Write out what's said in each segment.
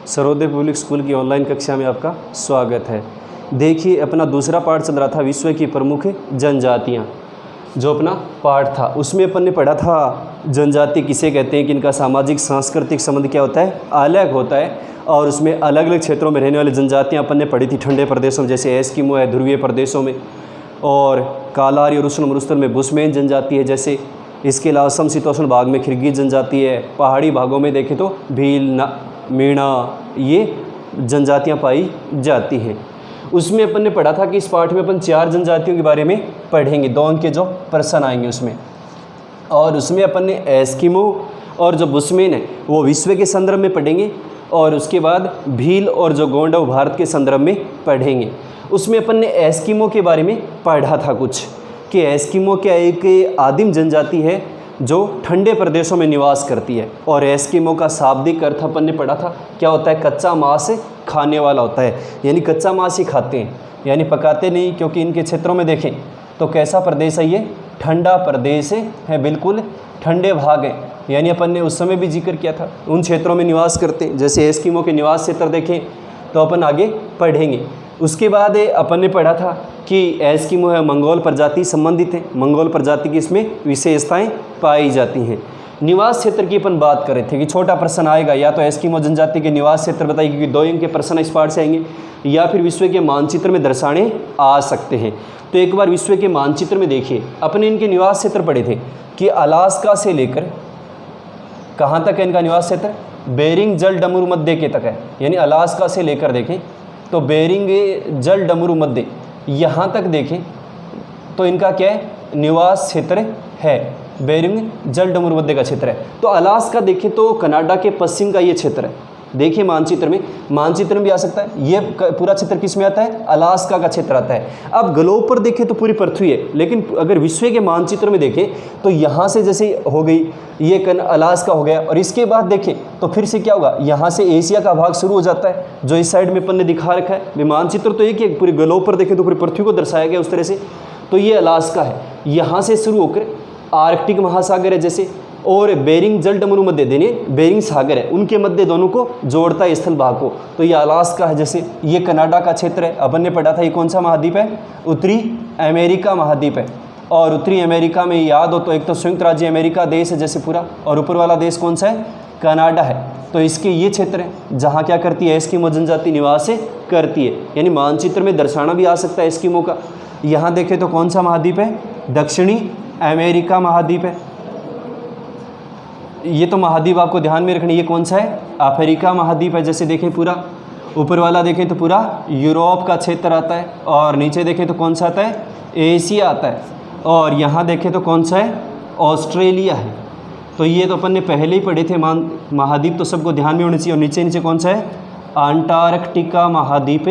Sarvodaya public school की online कक्षा में आपका स्वागत है। देखिए, अपना दूसरा पाठ चल रहा था विश्व की प्रमुख जनजातियाँ। जो अपना पाठ था उसमें अपन ने पढ़ा था जनजाति किसे कहते हैं, कि इनका सामाजिक सांस्कृतिक संबंध क्या होता है, अलग होता है। और उसमें अलग अलग क्षेत्रों में रहने वाली जनजातियाँ अपन ने पढ़ी थी। ठंडे प्रदेशों में जैसे एस्किमो है, ध्रुवीय प्रदेशों में, और कालारी और उष्ण मरुस्थल में बुशमैन जनजाति है जैसे। इसके अलावा समशीतोष्ण भाग में खिरगिज जनजाति है। पहाड़ी भागों में देखें तो भील, मीणा, ये जनजातियाँ पाई जाती हैं। उसमें अपन ने पढ़ा था कि इस पाठ में अपन 4 जनजातियों के बारे में पढ़ेंगे। 2 अंक के जो प्रश्न आएंगे उसमें, और उसमें अपन ने एस्किमो और जो बुशमैन है वो विश्व के संदर्भ में पढ़ेंगे, और उसके बाद भील और जो गोंड है वो भारत के संदर्भ में पढ़ेंगे। उसमें अपन ने एस्किमो के बारे में पढ़ा था कुछ, कि एस्किमो क्या एक आदिम जनजाति है जो ठंडे प्रदेशों में निवास करती है। और एस्किमो का शाब्दिक अर्थ अपन ने पढ़ा था, क्या होता है, कच्चा मांस खाने वाला होता है। यानी कच्चा मांस ही खाते हैं, यानी पकाते नहीं, क्योंकि इनके क्षेत्रों में देखें तो कैसा प्रदेश है, ये ठंडा प्रदेश है, बिल्कुल ठंडे भाग है। यानी अपन ने उस समय भी जिक्र किया था, उन क्षेत्रों में निवास करते हैं। जैसे एस्किमो के निवास क्षेत्र देखें तो अपन आगे पढ़ेंगे। उसके बाद अपन ने पढ़ा था कि एस्किमो है मंगोल प्रजाति संबंधित है। मंगोल प्रजाति की इसमें विशेषताएं पाई जाती हैं। निवास क्षेत्र की अपन बात कर रहे थे कि छोटा प्रश्न आएगा, या तो एस्किमो जनजाति के निवास क्षेत्र बताइए, क्योंकि 2 अंक के प्रश्न इस पाठ से आएंगे, या फिर विश्व के मानचित्र में दर्शाने आ सकते हैं। तो एक बार विश्व के मानचित्र में देखिए, अपने इनके निवास क्षेत्र पढ़े थे कि अलास्का से लेकर कहाँ तक है इनका निवास क्षेत्र, बेरिंग जल डमरू मध्य के तक है। यानी अलास्का से लेकर देखें तो बेरिंग जल डमरू मध्य यहाँ तक देखें तो इनका क्या है, निवास क्षेत्र है। बेरिंग जल डमरू मध्य का क्षेत्र है। तो अलास्का देखें तो कनाडा के पश्चिम का ये क्षेत्र है। देखिए मानचित्र में भी आ सकता है। ये पूरा क्षेत्र किस में आता है, अलास्का का क्षेत्र आता है। अब ग्लोब पर देखें तो पूरी पृथ्वी है, लेकिन अगर विश्व के मानचित्र में देखें तो यहाँ से जैसे हो गई ये अलास्का हो गया, और इसके बाद देखें तो फिर से क्या होगा, यहाँ से एशिया का भाग शुरू हो जाता है, जो इस साइड में अपन ने दिखा रखा है। मानचित्र तो एक ही, पूरे ग्लोब पर देखें तो पूरी पृथ्वी को दर्शाया गया उस तरह से। तो ये अलास्का है, यहाँ से शुरू होकर आर्कटिक महासागर है जैसे, और बेरिंग जल डमरू मध्य देने बेरिंग सागर है, उनके मध्य दोनों को जोड़ता है स्थल भाग को। तो ये अलास्का है जैसे। ये कनाडा का क्षेत्र है। अपन ने पढ़ा था ये कौन सा महाद्वीप है, उत्तरी अमेरिका महाद्वीप है। और उत्तरी अमेरिका में याद हो तो एक तो संयुक्त राज्य अमेरिका देश है जैसे पूरा, और ऊपर वाला देश कौन सा है, कनाडा है। तो इसके ये क्षेत्र है जहाँ क्या करती है, एस्किमो जनजाति निवास करती है। यानी मानचित्र में दर्शाना भी आ सकता है एस्किमो का। यहाँ देखें तो कौन सा महाद्वीप है, दक्षिणी अमेरिका महाद्वीप है। ये तो महाद्वीप आपको ध्यान में रखना, ये कौन सा है, अफ्रीका महाद्वीप है जैसे। देखें पूरा ऊपर वाला देखें तो पूरा यूरोप का क्षेत्र आता है, और नीचे देखें तो कौन सा आता है, एशिया आता है, और यहाँ देखें तो कौन सा है, ऑस्ट्रेलिया है। तो ये तो अपन ने पहले ही पढ़े थे। महाद्वीप तो सबको ध्यान में होने चाहिए। और नीचे नीचे कौन सा है, अंटार्कटिका महाद्वीप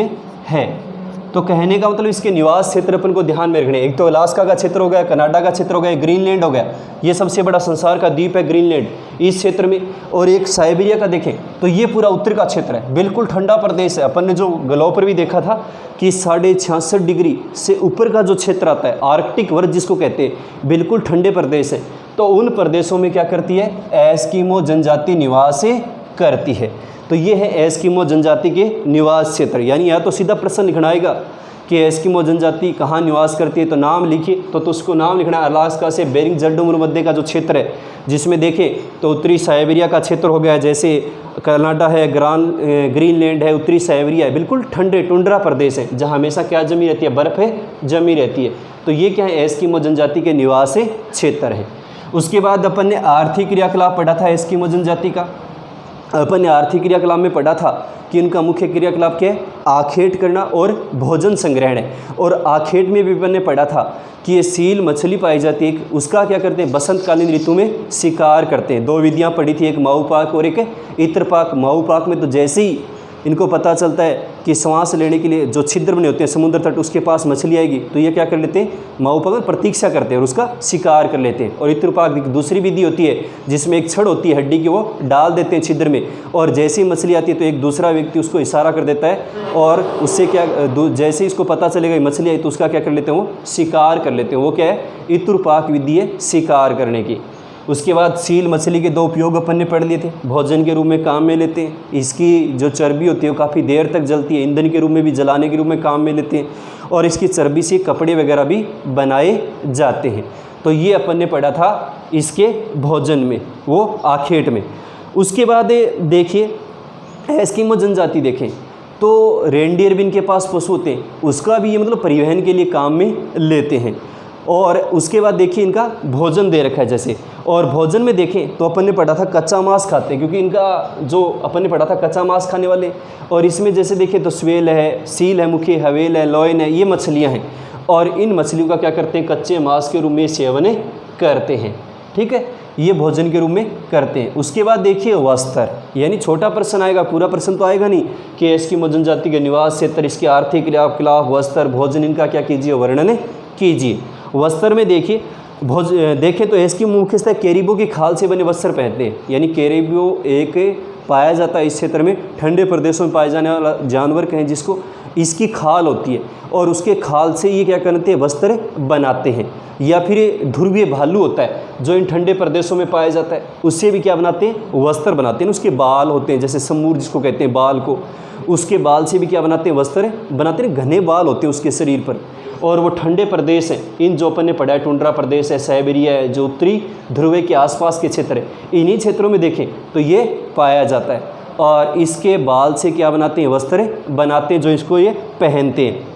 है। तो कहने का मतलब इसके निवास क्षेत्र अपन को ध्यान में रखने। एक तो अलास्का का क्षेत्र हो गया, कनाडा का क्षेत्र हो गया, ग्रीनलैंड हो गया। ये सबसे बड़ा संसार का द्वीप है ग्रीनलैंड इस क्षेत्र में। और एक साइबेरिया का देखें तो ये पूरा उत्तर का क्षेत्र है, बिल्कुल ठंडा प्रदेश है। अपन ने जो ग्लोब पर भी देखा था कि 66.5 डिग्री से ऊपर का जो क्षेत्र आता है, आर्कटिक वर्ग जिसको कहते हैं, बिल्कुल ठंडे प्रदेश है। तो उन प्रदेशों में क्या करती है, एस्किमो जनजाति निवास करती है। तो ये है एस्किमो जनजाति के निवास क्षेत्र। यानी या तो सीधा प्रश्न लिखना आएगा कि एस्किमो जनजाति कहाँ निवास करती है, तो नाम लिखिए। तो उसको नाम लिखना है अलास्का से बेरिंग जल डमरू मध्य का जो क्षेत्र है, जिसमें देखें तो उत्तरी साइबेरिया का क्षेत्र हो गया, जैसे कनाडा है, ग्रीनलैंड है, उत्तरी साइबेरिया है, बिल्कुल ठंडे टुंड्रा प्रदेश है जहाँ हमेशा क्या जमी रहती है, बर्फ़ है जमी रहती है। तो ये क्या है, एस्किमो जनजाति के निवास क्षेत्र है। उसके बाद अपन ने आर्थिक क्रियाकलाप पढ़ा था एस्किमो जनजाति का। अपन ने आर्थिक क्रियाकलाप में पढ़ा था कि इनका मुख्य क्रियाकलाप क्या है, आखेट करना और भोजन संग्रहण है। और आखेट में भी अपन ने पढ़ा था कि ये सील मछली पाई जाती है, उसका क्या करते हैं, बसंतकालीन ऋतु में शिकार करते हैं। 2 विधियाँ पढ़ी थी, एक माऊपाक और एक इत्रपाक। माऊपाक में तो जैसे ही इनको पता चलता है कि श्वास लेने के लिए जो छिद्र बने होते हैं समुद्र तट, उसके पास मछली आएगी, तो ये क्या कर लेते हैं, माऊपाक में प्रतीक्षा करते हैं और उसका शिकार कर लेते हैं। और इत्रपाक दूसरी विधि होती है जिसमें एक छड़ होती है हड्डी की, वो डाल देते हैं छिद्र में, और जैसे ही मछली आती है तो एक दूसरा व्यक्ति उसको इशारा कर देता है, और उससे क्या जैसे ही इसको पता चलेगा मछली आई तो उसका क्या कर लेते हैं, वो शिकार कर लेते हैं। वो क्या है, इत्रपाक विधि है शिकार करने की। उसके बाद सील मछली के 2 उपयोग अपन ने पढ़ लिए थे, भोजन के रूप में काम में लेते हैं, इसकी जो चर्बी होती है वो काफ़ी देर तक जलती है, ईंधन के रूप में भी जलाने के रूप में काम में लेते हैं, और इसकी चर्बी से कपड़े वगैरह भी बनाए जाते हैं। तो ये अपन ने पढ़ा था इसके भोजन में, वो आखेट में। उसके बाद देखिए एस्किमो जनजाति देखें तो रेंडियर भी इनके पास पशु होते हैं, उसका भी ये मतलब परिवहन के लिए काम में लेते हैं। और उसके बाद देखिए इनका भोजन दे रखा है जैसे, और भोजन में देखें तो अपन ने पढ़ा था कच्चा मांस खाते हैं, क्योंकि इनका जो अपन ने पढ़ा था कच्चा मांस खाने वाले। और इसमें जैसे देखें तो स्वेल है, सील है, मुखी हवेल है, लॉयन है, ये मछलियाँ हैं, और इन मछलियों का क्या करते हैं, कच्चे मांस के रूप में सेवन करते हैं। ठीक है, ये भोजन के रूप में करते हैं। उसके बाद देखिए वस्त्र, यानी छोटा प्रश्न आएगा, पूरा प्रश्न तो आएगा नहीं कि एस्किमो जनजाति के निवास क्षेत्र, इसके आर्थिक क्रियाकलाप, वस्त्र, भोजन, इनका क्या कीजिए, वर्णन कीजिए। वस्त्र में देखिए देखें तो एस्किमो मुख्यतः कैरिबो की खाल से बने वस्त्र पहनते हैं, यानी कैरिबो एक पाया जाता है इस क्षेत्र में, ठंडे प्रदेशों में पाए जाने वाला जानवर कहें जिसको, इसकी खाल होती है और उसके खाल से ये क्या करते हैं, वस्त्र बनाते हैं। या फिर ध्रुवीय भालू होता है जो इन ठंडे प्रदेशों में पाया जाता है, उससे भी क्या बनाते हैं, वस्त्र बनाते हैं। उसके बाल होते हैं जैसे समूर जिसको कहते हैं बाल को, उसके बाल से भी क्या बनाते हैं, वस्त्र बनाते हैं। घने बाल होते हैं उसके शरीर पर, और वो ठंडे प्रदेश हैं, इन जो अपन ने पढ़ा है, टुंड्रा प्रदेश है, साइबेरिया है, जो उत्तरी ध्रुव के आसपास के क्षेत्र है, इन्हीं क्षेत्रों में देखें तो ये पाया जाता है। और इसके बाल से क्या बनाते हैं, वस्त्र बनाते हैं, जो इसको ये पहनते हैं।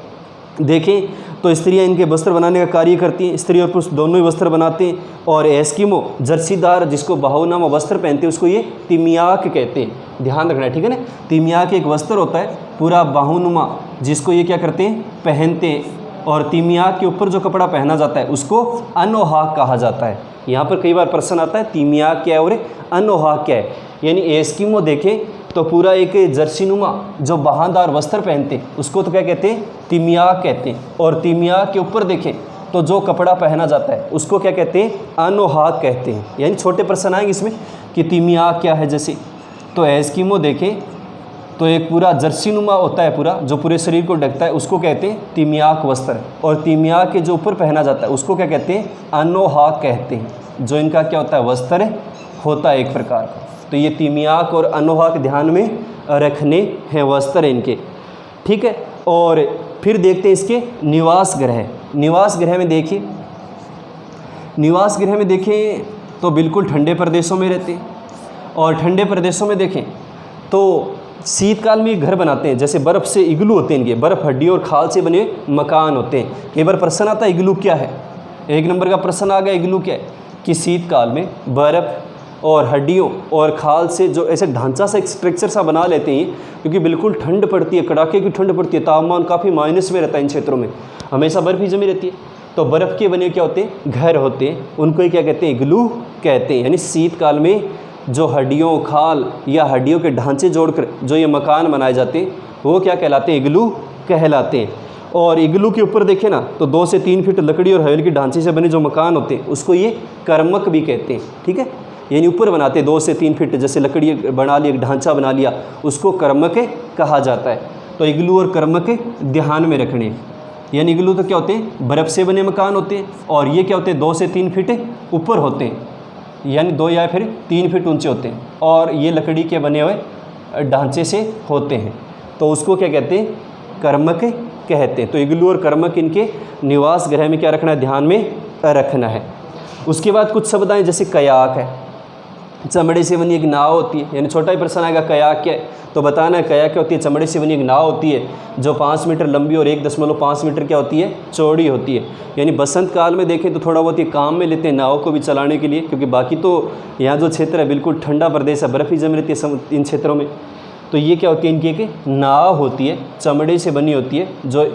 देखें तो स्त्रियां इनके वस्त्र बनाने का कार्य करती हैं, स्त्री और पुरुष दोनों ही वस्त्र बनाते हैं। और एस्किमो जर्सीदार जिसको बाहुनामा वस्त्र पहनते हैं उसको ये तिमियाक कहते हैं, ध्यान रखना है, ठीक है ना। तिमियाक एक वस्त्र होता है पूरा बाहुनुमा, जिसको ये क्या करते हैं, पहनते हैं। और तिमियाक के ऊपर जो कपड़ा पहना जाता है उसको अनोहाक कहा जाता है। यहाँ पर कई बार प्रश्न आता है तिमियाक क्या है और अनोहाक क्या है, यानी एस्किमो देखें तो पूरा एक जर्सीनुमा जो बाहादार वस्त्र पहनते हैं उसको तो क्या कहते हैं, तिमियाक कहते हैं। और तिमियाक के ऊपर देखें तो जो कपड़ा पहना जाता है उसको क्या कहते हैं, अनोहाक कहते हैं। यानी छोटे प्रश्न आएंगे इसमें कि तिमियाक क्या है। जैसे तो एस्किमो देखें तो एक पूरा जर्सीनुमा होता है पूरा, जो पूरे शरीर को ढकता है, उसको कहते हैं तिमियाक वस्त्र। और तिमियाक के जो ऊपर पहना जाता है उसको क्या कहते हैं, अनोहाक कहते हैं, जो इनका क्या होता है, वस्त्र होता है एक प्रकार का। तो ये तिमियाक और अनोहाक ध्यान में रखने हैं वस्त्र इनके, ठीक है। और फिर देखते हैं इसके निवास गृह। निवास गृह में देखिए, निवास गृह में देखें तो बिल्कुल ठंडे प्रदेशों में रहते हैं। और ठंडे प्रदेशों में देखें तो शीतकाल में घर बनाते हैं, जैसे बर्फ़ से इग्लू होते हैं इनके, बर्फ़ हड्डियों और खाल से बने मकान होते हैं। कई बार प्रश्न आता है इग्लू क्या है, 1 नंबर का प्रश्न आ गया इग्लू क्या है, कि शीतकाल में बर्फ़ और हड्डियों और खाल से जो ऐसे ढांचा सा एक स्ट्रक्चर सा बना लेते हैं, क्योंकि बिल्कुल ठंड पड़ती है, कड़ाके की ठंड पड़ती है, तापमान काफ़ी माइनस में रहता है इन क्षेत्रों में, हमेशा बर्फ़ ही जमी रहती है। तो बर्फ़ के बने क्या होते हैं, घर होते हैं, उनको ही क्या कहते हैं, इग्लू कहते हैं। यानी शीतकाल में जो हड्डियों, खाल या हड्डियों के ढांचे जोड़कर जो ये मकान बनाए जाते हैं वो क्या कहलाते हैं, इग्लू कहलाते हैं। और इग्लू के ऊपर देखें ना तो 2 से 3 फीट लकड़ी और हवेल के ढांचे से बने जो मकान होते हैं उसको ये कर्मक भी कहते हैं, ठीक है। यानी ऊपर बनाते हैं 2 से 3 फीट, जैसे लकड़ी बना ली, एक ढांचा बना लिया, उसको कर्मक कहा जाता है। तो इग्लू और कर्मक ध्यान में रखने। यानी इग्लू तो क्या होते हैं, बर्फ़ से बने मकान होते हैं, और ये क्या होते हैं, 2 से 3 फीट ऊपर होते हैं, यानी 2 या फिर 3 फीट ऊंचे होते हैं, और ये लकड़ी के बने हुए ढांचे से होते हैं, तो उसको क्या कहते हैं, कर्मक कहते हैं। तो इग्लू और कर्मक इनके निवास गृह में क्या रखना है, ध्यान में रखना है। उसके बाद कुछ शब्द आए, जैसे कयाक है, चमड़े से बनी एक नाव होती है। यानी छोटा ही प्रश्न आएगा कयाक क्या है, तो बताना है कयाक क्या होती है, चमड़े से बनी एक नाव होती है जो 5 मीटर लंबी और 1.5 मीटर क्या होती है, चौड़ी होती है। यानी बसंत काल में देखें तो थोड़ा बहुत ये काम में लेते हैं नाव को भी चलाने के लिए, क्योंकि बाकी तो यहाँ जो क्षेत्र है बिल्कुल ठंडा प्रदेश है, बर्फ़ ही जम रहती है इन क्षेत्रों में। तो ये क्या होती है, इनकी एक नाव होती है, चमड़े से बनी होती है, जो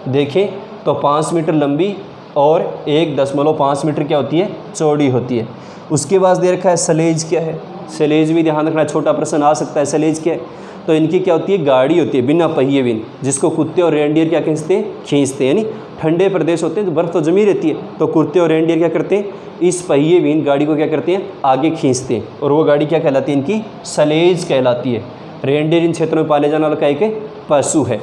देखें तो 5 मीटर लंबी और 1.5 मीटर क्या होती है, चौड़ी होती है। उसके बाद दे रखा है सलेज क्या है, सलेज भी ध्यान रखना, छोटा प्रश्न आ सकता है, सलेज क्या है। तो इनकी क्या होती है, गाड़ी होती है बिना पहिए बिन, जिसको कुत्ते और रेंडियर क्या खींचते हैं, खींचते हैं। यानी ठंडे प्रदेश होते हैं तो बर्फ़ तो जमी रहती है, तो कुत्ते और रेंडियर क्या करते हैं, इस पहिए बिन गाड़ी को क्या करते हैं, आगे खींचते हैं, और वो गाड़ी क्या कहलाती है, इनकी सलेज कहलाती है। रेंडियर इन क्षेत्रों में पाले जाने वाला एक पशु है,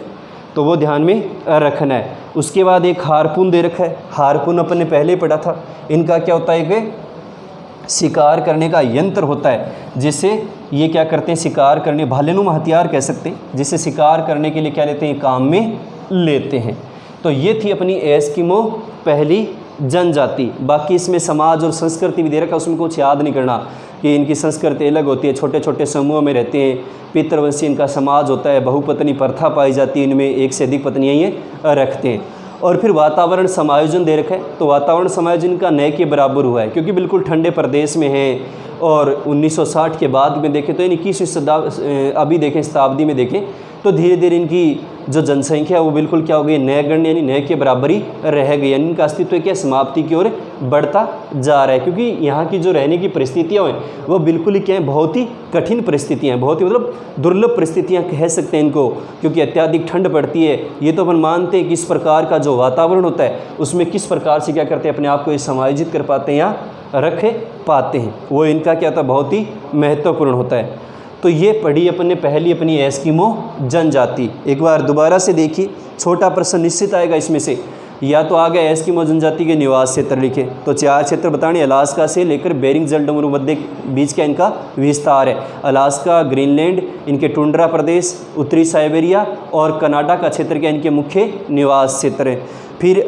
तो वो ध्यान में रखना है। उसके बाद एक हारपून दे रखा है, हारपून अपन ने पहले ही पढ़ा था, इनका क्या होता है कि शिकार करने का यंत्र होता है, जिससे ये क्या करते हैं, शिकार करने, भालेनुमा हथियार कह सकते हैं, जिसे शिकार करने के लिए क्या लेते हैं, काम में लेते हैं। तो ये थी अपनी एस्किमो पहली जनजाति। बाकी इसमें समाज और संस्कृति भी दे रखा, उसमें कुछ याद नहीं करना कि इनकी संस्कृति अलग होती है, छोटे छोटे समूहों में रहते हैं, पितृवंशी इनका समाज होता है, बहुपत्नी प्रथा पाई जाती है, इनमें एक से अधिक पत्नियाँ ये रखते हैं। और फिर वातावरण समायोजन दे रखा है, तो वातावरण समायोजन का नए के बराबर हुआ है, क्योंकि बिल्कुल ठंडे प्रदेश में है। और 1960 के बाद में देखें तो 21वीं अभी देखें शताब्दी में देखें तो धीरे धीरे इनकी जो जनसंख्या है वो बिल्कुल क्या हो गई, नयगण्य यानी नए के बराबर ही रह गई, यानी इनका अस्तित्व क्या समाप्ति की ओर बढ़ता जा रहा है। क्योंकि यहाँ की जो रहने की परिस्थितियाँ हैं वो बिल्कुल ही क्या है, बहुत ही कठिन परिस्थितियाँ हैं, बहुत ही मतलब दुर्लभ परिस्थितियाँ कह सकते हैं इनको, क्योंकि अत्याधिक ठंड पड़ती है। ये तो अपन मानते हैं कि इस प्रकार का जो वातावरण होता है उसमें किस प्रकार से क्या करते हैं, अपने आप को ये समायोजित कर पाते हैं या रख पाते हैं, वो इनका क्या होता है, बहुत ही महत्वपूर्ण होता है। तो ये पढ़ी अपन ने पहली अपनी एस्किमो जनजाति। एक बार दोबारा से देखिए, छोटा प्रश्न निश्चित आएगा इसमें से, या तो आ गया एस्किमो जनजाति के निवास क्षेत्र लिखे, तो 4 क्षेत्र बताने, अलास्का से लेकर बेरिंग जलडमरू मध्य बीच का इनका विस्तार है। अलास्का, ग्रीनलैंड, इनके टुंड्रा प्रदेश, उत्तरी साइबेरिया और कनाडा का क्षेत्र क्या इनके मुख्य निवास क्षेत्र है। फिर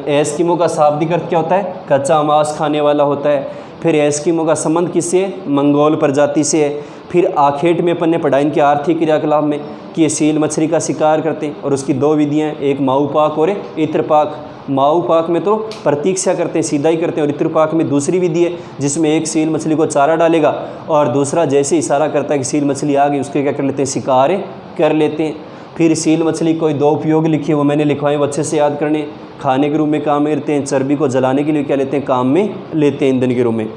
एस्किमो का शाब्दिक अर्थ क्या होता है, कच्चा मांस खाने वाला होता है। फिर एस्किमो का संबंध किससे है, मंगोल प्रजाति से है। फिर आखेट में अपन ने पढ़ा इनके आर्थिक क्रियाकलाप में कि ये सील मछली का शिकार करते हैं, और उसकी 2 विधियाँ, एक माऊपाक और इत्रपाक। माऊपाक में तो प्रतीक्षा करते हैं, सीधा ही करते हैं, और इत्रपाक में दूसरी विधि है जिसमें एक सील मछली को चारा डालेगा और दूसरा जैसे इशारा करता है कि सील मछली आ गई उसके क्या कर लेते हैं, शिकार कर लेते हैं। फिर सील मछली कोई 2 उपयोग लिखी है, वो मैंने लिखवाए, वो अच्छे से याद करने। खाने के रूप में काम में लेते हैं, चर्बी को जलाने के लिए क्या लेते हैं, काम में लेते हैं, ईंधन के रूप में।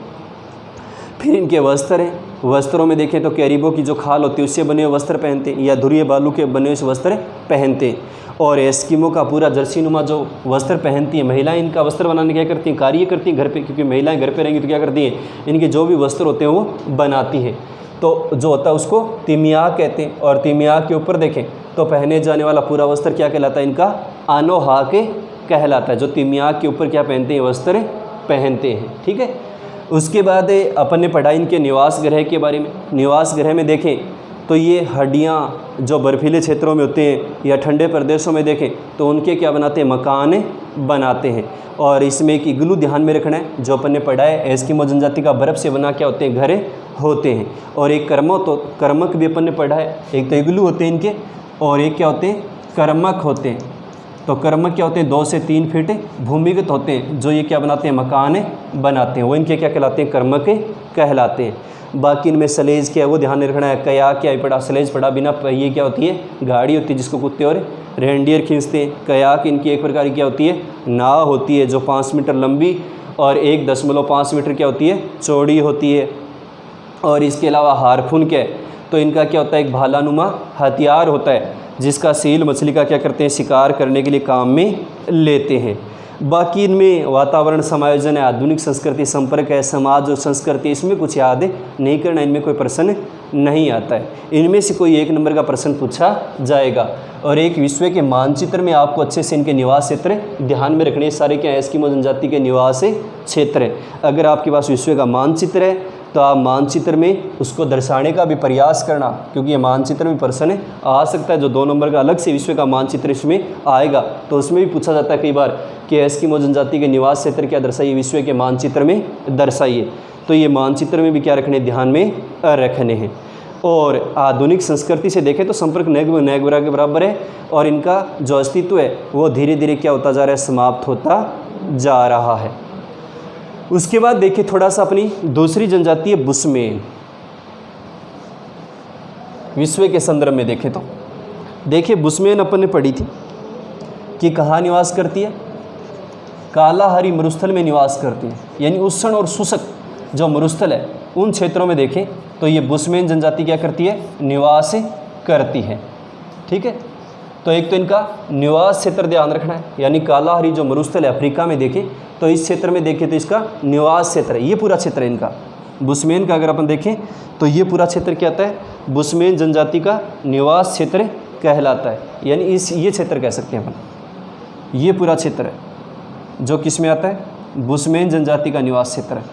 फिर इनके वस्त्र हैं, वस्त्रों में देखें तो कैरिबो की जो खाल होती है उससे बने हुए वस्त्र पहनते हैं, या धुरिये बालू के बने हुए वस्त्र पहनते हैं। और एस्किमो का पूरा जर्सी नुमा जो वस्त्र पहनती हैं महिलाएं, इनका वस्त्र बनाने क्या करती हैं, कार्य करती हैं घर पे, क्योंकि महिलाएं घर पे रहेंगी तो क्या करती हैं, इनके जो भी वस्त्र होते हैं वो बनाती हैं। तो जो होता है उसको तिमिया कहते हैं, और तिमिया के ऊपर देखें तो पहने जाने वाला पूरा वस्त्र क्या कहलाता है, इनका आनोहाके कहलाता है, जो तिमिया के ऊपर क्या पहनते हैं, वस्त्र पहनते हैं। ठीक है, उसके बाद अपन ने पढ़ा इनके निवास गृह के बारे में। निवास गृह में देखें तो ये हड्डियाँ जो बर्फीले क्षेत्रों में होते हैं या ठंडे प्रदेशों में देखें तो उनके क्या बनाते हैं, मकान बनाते हैं। और इसमें एक इग्लू ध्यान में रखना है, जो अपन ने पढ़ा है एस्किमो जनजाति का बर्फ़ से बना क्या होते हैं, घर होते हैं। और एक कर्मक भी अपन ने पढ़ा है, एक तो इग्लू होते हैं इनके, और एक क्या होते हैं, कर्मक होते हैं। तो कर्मक क्या होते हैं, 2 से 3 फीट भूमिगत होते हैं, जो ये क्या बनाते हैं, मकान बनाते हैं, वो इनके क्या कहलाते हैं, कर्मक कहलाते हैं। बाकी इनमें सलेज क्या है वो ध्यान रखना है। कया क्या है पढ़ा, सलेज पढ़ा, बिना पहिए क्या होती है, गाड़ी होती है जिसको कुत्ते और रेंडियर खींचते हैं। कयाक इनकी एक प्रकार की क्या होती है, नाव होती है, जो 5 मीटर लंबी और 1.5 मीटर क्या होती है, चौड़ी होती है। और इसके अलावा हारपून क्या है, तो इनका क्या होता है, एक भालानुमा हथियार होता है, जिसका सील मछली का क्या करते हैं, शिकार करने के लिए काम में लेते हैं। बाकी इनमें वातावरण समायोजन है, आधुनिक संस्कृति संपर्क है, समाज और संस्कृति, इसमें कुछ याद नहीं करना, इनमें कोई प्रश्न नहीं आता है। इनमें से कोई 1 नंबर का प्रश्न पूछा जाएगा। और एक विश्व के मानचित्र में आपको अच्छे से इनके निवास क्षेत्र ध्यान में रखने, सारे क्या एस्किमो जनजाति के निवास क्षेत्र है। अगर आपके पास विश्व का मानचित्र है तो आप मानचित्र में उसको दर्शाने का भी प्रयास करना, क्योंकि ये मानचित्र में प्रश्न आ सकता है। जो 2 नंबर का अलग से विश्व का मानचित्र इसमें आएगा, तो उसमें भी पूछा जाता है कई बार कि एस्किमो जनजाति के निवास क्षेत्र क्या दर्शाइए, विश्व के मानचित्र में दर्शाइए। तो ये मानचित्र में भी क्या रखने, ध्यान में रखने हैं। और आधुनिक संस्कृति से देखें तो संपर्क नए के बराबर है, और इनका जो अस्तित्व है वो धीरे धीरे क्या होता जा रहा है, समाप्त होता जा रहा है। उसके बाद देखिए थोड़ा सा अपनी दूसरी जनजाति है बुशमैन। विश्व के संदर्भ में देखें तो देखिए बुशमैन अपन ने पढ़ी थी कि कहाँ निवास करती है, कालाहारी मरुस्थल में निवास करती है, यानी उष्ण और शुष्क जो मरुस्थल है उन क्षेत्रों में देखें तो ये बुशमैन जनजाति क्या करती है, निवास करती है। ठीक है, तो एक तो इनका निवास क्षेत्र ध्यान रखना है, यानी कालाहारी जो मरुस्थल है अफ्रीका में देखें तो इस क्षेत्र में देखें तो इसका निवास क्षेत्र है, ये पूरा क्षेत्र है इनका बुशमैन का। अगर अपन देखें तो ये पूरा क्षेत्र क्या आता है, बुशमैन जनजाति का निवास क्षेत्र कहलाता है, यानी ये क्षेत्र कह सकते हैं अपन। ये पूरा क्षेत्र है जो किस में आता है, बुशमैन जनजाति का निवास क्षेत्र है।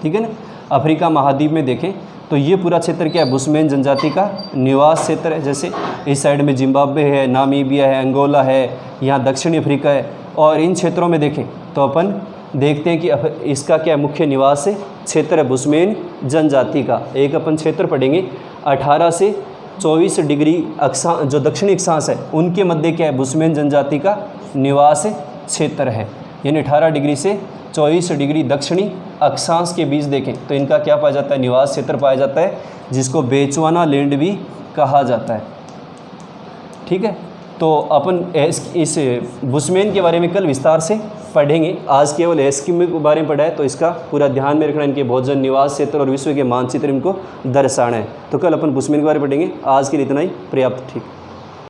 ठीक है ना। अफ्रीका महाद्वीप में देखें तो ये पूरा क्षेत्र क्या है, बुशमैन जनजाति का निवास क्षेत्र है। जैसे इस साइड में जिम्बाब्वे है, नामीबिया है, अंगोला है, यहाँ दक्षिणी अफ्रीका है। और इन क्षेत्रों में देखें तो अपन देखते हैं कि इसका क्या मुख्य निवास है क्षेत्र है बुशमैन जनजाति का। एक अपन क्षेत्र पढ़ेंगे 18 से 24 डिग्री अक्षांश, जो दक्षिणी अक्षांश है उनके मध्य क्या है, बुशमैन जनजाति का निवास क्षेत्र है। यानी 18 डिग्री से 24 डिग्री दक्षिणी अक्षांश के बीच देखें तो इनका क्या पाया जाता है, निवास क्षेत्र पाया जाता है, जिसको बेचुआना लैंड भी कहा जाता है। ठीक है, तो अपन इस बुशमैन के बारे में कल विस्तार से पढ़ेंगे। आज केवल एस्किमो के बारे में पढ़ा है, तो इसका पूरा ध्यान में रखना, इनके भोजन, निवास क्षेत्र और विश्व के मानचित्र इनको दर्शाना है। तो कल अपन बुशमैन के बारे में पढ़ेंगे। आज के लिए इतना ही पर्याप्त। ठीक।